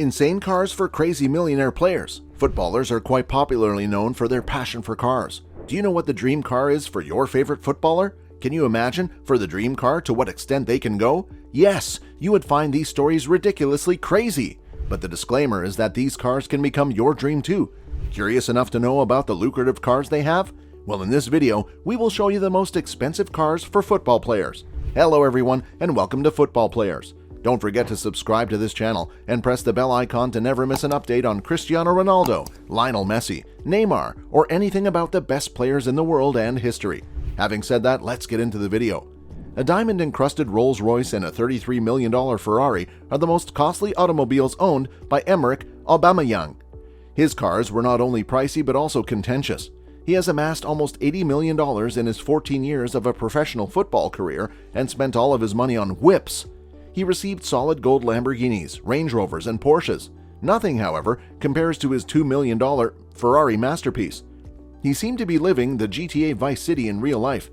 Insane cars for crazy millionaire players. Footballers are quite popularly known for their passion for cars. Do you know what the dream car is for your favorite footballer? Can you imagine, for the dream car, to what extent they can go? Yes, you would find these stories ridiculously crazy. But the disclaimer is that these cars can become your dream too. Curious enough to know about the lucrative cars they have? Well, in this video, we will show you the most expensive cars for football players. Hello everyone, and welcome to Football Players. Don't forget to subscribe to this channel and press the bell icon to never miss an update on Cristiano Ronaldo, Lionel Messi, Neymar, or anything about the best players in the world and history. Having said that, let's get into the video. A diamond-encrusted Rolls-Royce and a $33 million Ferrari are the most costly automobiles owned by Emmerich Aubameyang. His cars were not only pricey but also contentious. He has amassed almost $80 million in his 14 years of a professional football career and spent all of his money on whips. He received solid gold Lamborghinis, Range Rovers, and Porsches. Nothing, however, compares to his $2 million Ferrari masterpiece. He seemed to be living the GTA Vice City in real life.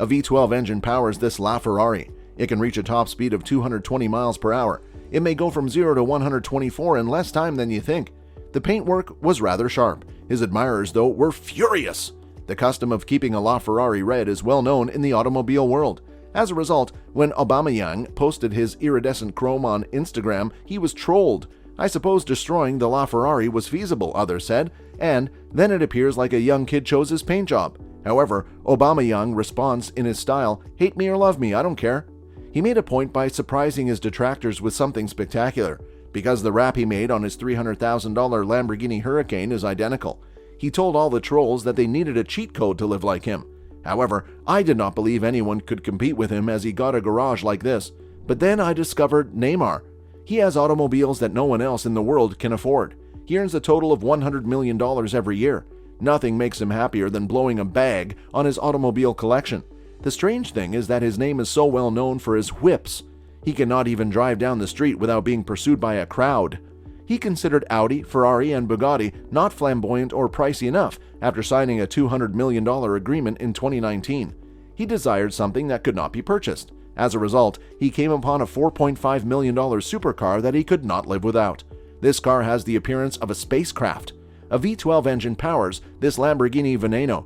A V12 engine powers this LaFerrari. It can reach a top speed of 220 miles per hour. It may go from 0 to 124 in less time than you think. The paintwork was rather sharp. His admirers, though, were furious. The custom of keeping a LaFerrari red is well known in the automobile world. As a result, when Aubameyang posted his iridescent chrome on Instagram, he was trolled. I suppose destroying the LaFerrari was feasible, others said, and then it appears like a young kid chose his paint job. However, Aubameyang responds in his style, "Hate me or love me, I don't care." He made a point by surprising his detractors with something spectacular, because the rap he made on his $300,000 Lamborghini Hurricane is identical. He told all the trolls that they needed a cheat code to live like him. However, I did not believe anyone could compete with him as he got a garage like this. But then I discovered Neymar. He has automobiles that no one else in the world can afford. He earns a total of $100 million every year. Nothing makes him happier than blowing a bag on his automobile collection. The strange thing is that his name is so well known for his whips. He cannot even drive down the street without being pursued by a crowd. He considered Audi, Ferrari, and Bugatti not flamboyant or pricey enough after signing a $200 million agreement in 2019. He desired something that could not be purchased. As a result, he came upon a $4.5 million supercar that he could not live without. This car has the appearance of a spacecraft. A V12 engine powers this Lamborghini Veneno.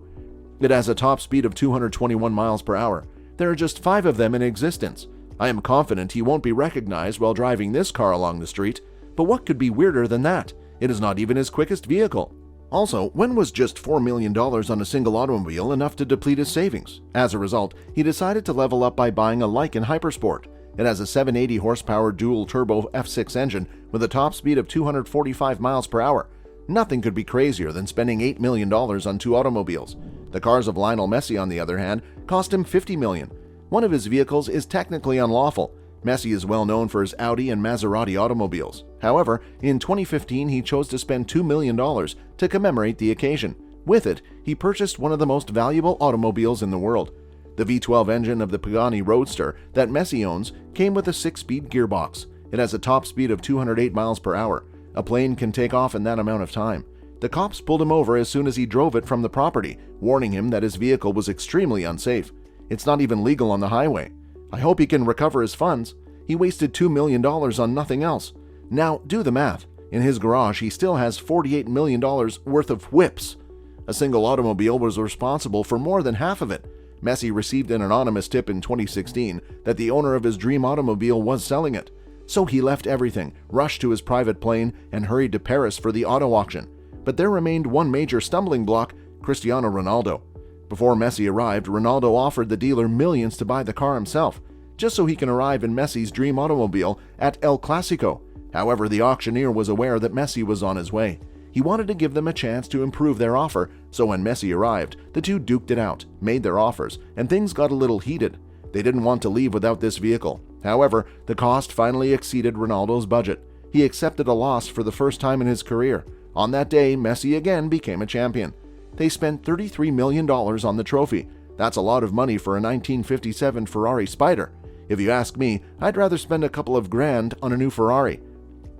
It has a top speed of 221 miles per hour. There are just 5 of them in existence. I am confident he won't be recognized while driving this car along the street. But what could be weirder than that? It is not even his quickest vehicle. Also, when was just $4 million on a single automobile enough to deplete his savings? As a result, he decided to level up by buying a Lykan Hypersport. It has a 780 horsepower dual-turbo F6 engine with a top speed of 245 miles per hour. Nothing could be crazier than spending $8 million on 2 automobiles. The cars of Lionel Messi, on the other hand, cost him $50 million. One of his vehicles is technically unlawful. Messi is well known for his Audi and Maserati automobiles. However, in 2015 he chose to spend $2 million to commemorate the occasion. With it, he purchased one of the most valuable automobiles in the world. The V12 engine of the Pagani Roadster that Messi owns came with a 6-speed gearbox. It has a top speed of 208 miles per hour. A plane can take off in that amount of time. The cops pulled him over as soon as he drove it from the property, warning him that his vehicle was extremely unsafe. It's not even legal on the highway. I hope he can recover his funds. He wasted $2 million on nothing else. Now, do the math. In his garage, he still has $48 million worth of whips. A single automobile was responsible for more than half of it. Messi received an anonymous tip in 2016 that the owner of his dream automobile was selling it. So he left everything, rushed to his private plane, and hurried to Paris for the auto auction. But there remained one major stumbling block: Cristiano Ronaldo. Before Messi arrived, Ronaldo offered the dealer millions to buy the car himself, just so he can arrive in Messi's dream automobile at El Clasico. However, the auctioneer was aware that Messi was on his way. He wanted to give them a chance to improve their offer, so when Messi arrived, the two duked it out, made their offers, and things got a little heated. They didn't want to leave without this vehicle. However, the cost finally exceeded Ronaldo's budget. He accepted a loss for the first time in his career. On that day, Messi again became a champion. They spent $33 million on the trophy. That's a lot of money for a 1957 Ferrari Spider. If you ask me, I'd rather spend a couple of grand on a new Ferrari.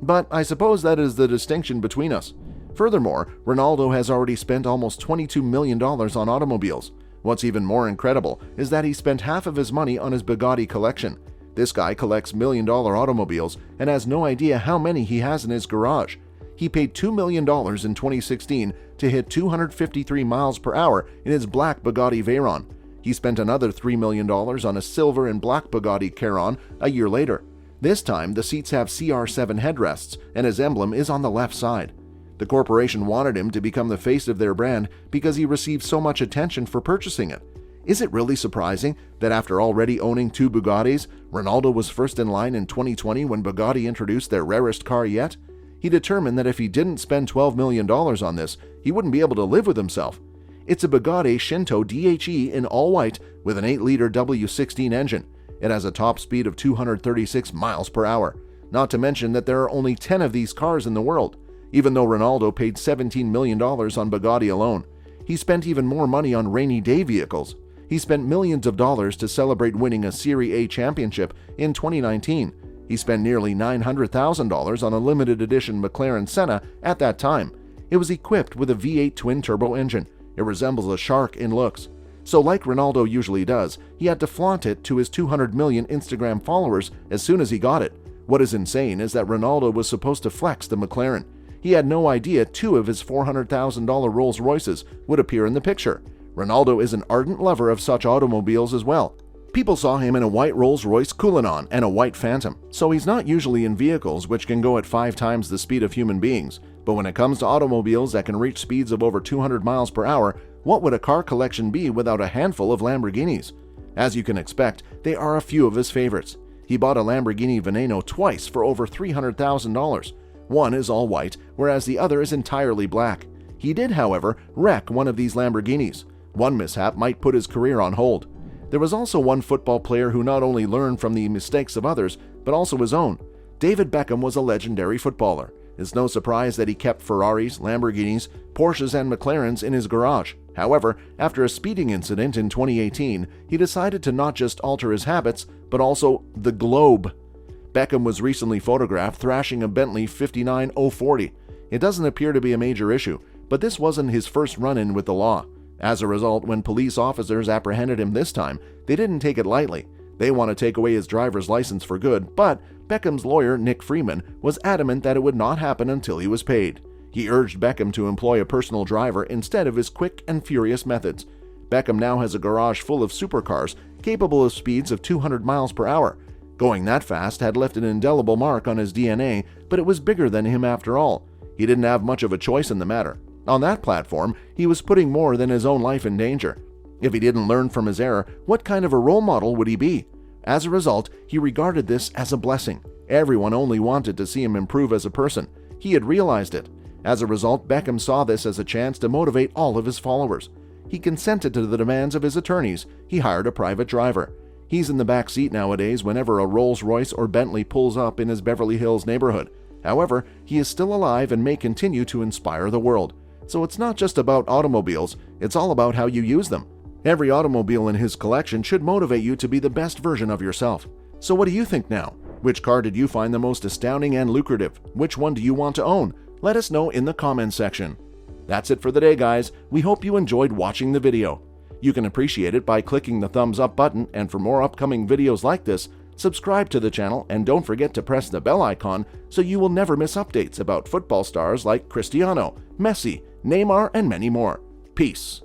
But I suppose that is the distinction between us. Furthermore, Ronaldo has already spent almost $22 million on automobiles. What's even more incredible is that he spent half of his money on his Bugatti collection. This guy collects million-dollar automobiles and has no idea how many he has in his garage. He paid $2 million in 2016 to hit 253 miles per hour in his black Bugatti Veyron. He spent another $3 million on a silver and black Bugatti Chiron a year later. This time, the seats have CR7 headrests and his emblem is on the left side. The corporation wanted him to become the face of their brand because he received so much attention for purchasing it. Is it really surprising that after already owning 2 Bugattis, Ronaldo was first in line in 2020 when Bugatti introduced their rarest car yet? He determined that if he didn't spend $12 million on this, he wouldn't be able to live with himself. It's a Bugatti Shinto DHE in all white with an 8-liter W16 engine. It has a top speed of 236 miles per hour. Not to mention that there are only 10 of these cars in the world. Even though Ronaldo paid $17 million on Bugatti alone, he spent even more money on rainy day vehicles. He spent millions of dollars to celebrate winning a Serie A championship in 2019. He spent nearly $900,000 on a limited edition McLaren Senna at that time. It was equipped with a V8 twin-turbo engine. It resembles a shark in looks. So like Ronaldo usually does, he had to flaunt it to his 200 million Instagram followers as soon as he got it. What is insane is that Ronaldo was supposed to flex the McLaren. He had no idea 2 of his $400,000 Rolls Royces would appear in the picture. Ronaldo is an ardent lover of such automobiles as well. People saw him in a white Rolls-Royce Cullinan and a white Phantom, so he's not usually in vehicles which can go at 5 times the speed of human beings. But when it comes to automobiles that can reach speeds of over 200 miles per hour, what would a car collection be without a handful of Lamborghinis? As you can expect, they are a few of his favorites. He bought a Lamborghini Veneno twice for over $300,000. One is all white, whereas the other is entirely black. He did, however, wreck one of these Lamborghinis. One mishap might put his career on hold. There was also one football player who not only learned from the mistakes of others, but also his own. David Beckham was a legendary footballer. It's no surprise that he kept Ferraris, Lamborghinis, Porsches, and McLarens in his garage. However, after a speeding incident in 2018, he decided to not just alter his habits, but also the globe. Beckham was recently photographed thrashing a Bentley 59040. It doesn't appear to be a major issue, but this wasn't his first run-in with the law. As a result, when police officers apprehended him this time, they didn't take it lightly. They want to take away his driver's license for good, but Beckham's lawyer, Nick Freeman, was adamant that it would not happen until he was paid. He urged Beckham to employ a personal driver instead of his quick and furious methods. Beckham now has a garage full of supercars capable of speeds of 200 miles per hour. Going that fast had left an indelible mark on his DNA, but it was bigger than him after all. He didn't have much of a choice in the matter. On that platform, he was putting more than his own life in danger. If he didn't learn from his error, what kind of a role model would he be? As a result, he regarded this as a blessing. Everyone only wanted to see him improve as a person. He had realized it. As a result, Beckham saw this as a chance to motivate all of his followers. He consented to the demands of his attorneys. He hired a private driver. He's in the back seat nowadays whenever a Rolls-Royce or Bentley pulls up in his Beverly Hills neighborhood. However, he is still alive and may continue to inspire the world. So it's not just about automobiles, it's all about how you use them. Every automobile in his collection should motivate you to be the best version of yourself. So what do you think now? Which car did you find the most astounding and lucrative? Which one do you want to own? Let us know in the comments section. That's it for the day, guys. We hope you enjoyed watching the video. You can appreciate it by clicking the thumbs up button, and for more upcoming videos like this, subscribe to the channel and don't forget to press the bell icon so you will never miss updates about football stars like Cristiano, Messi, Neymar, and many more. Peace.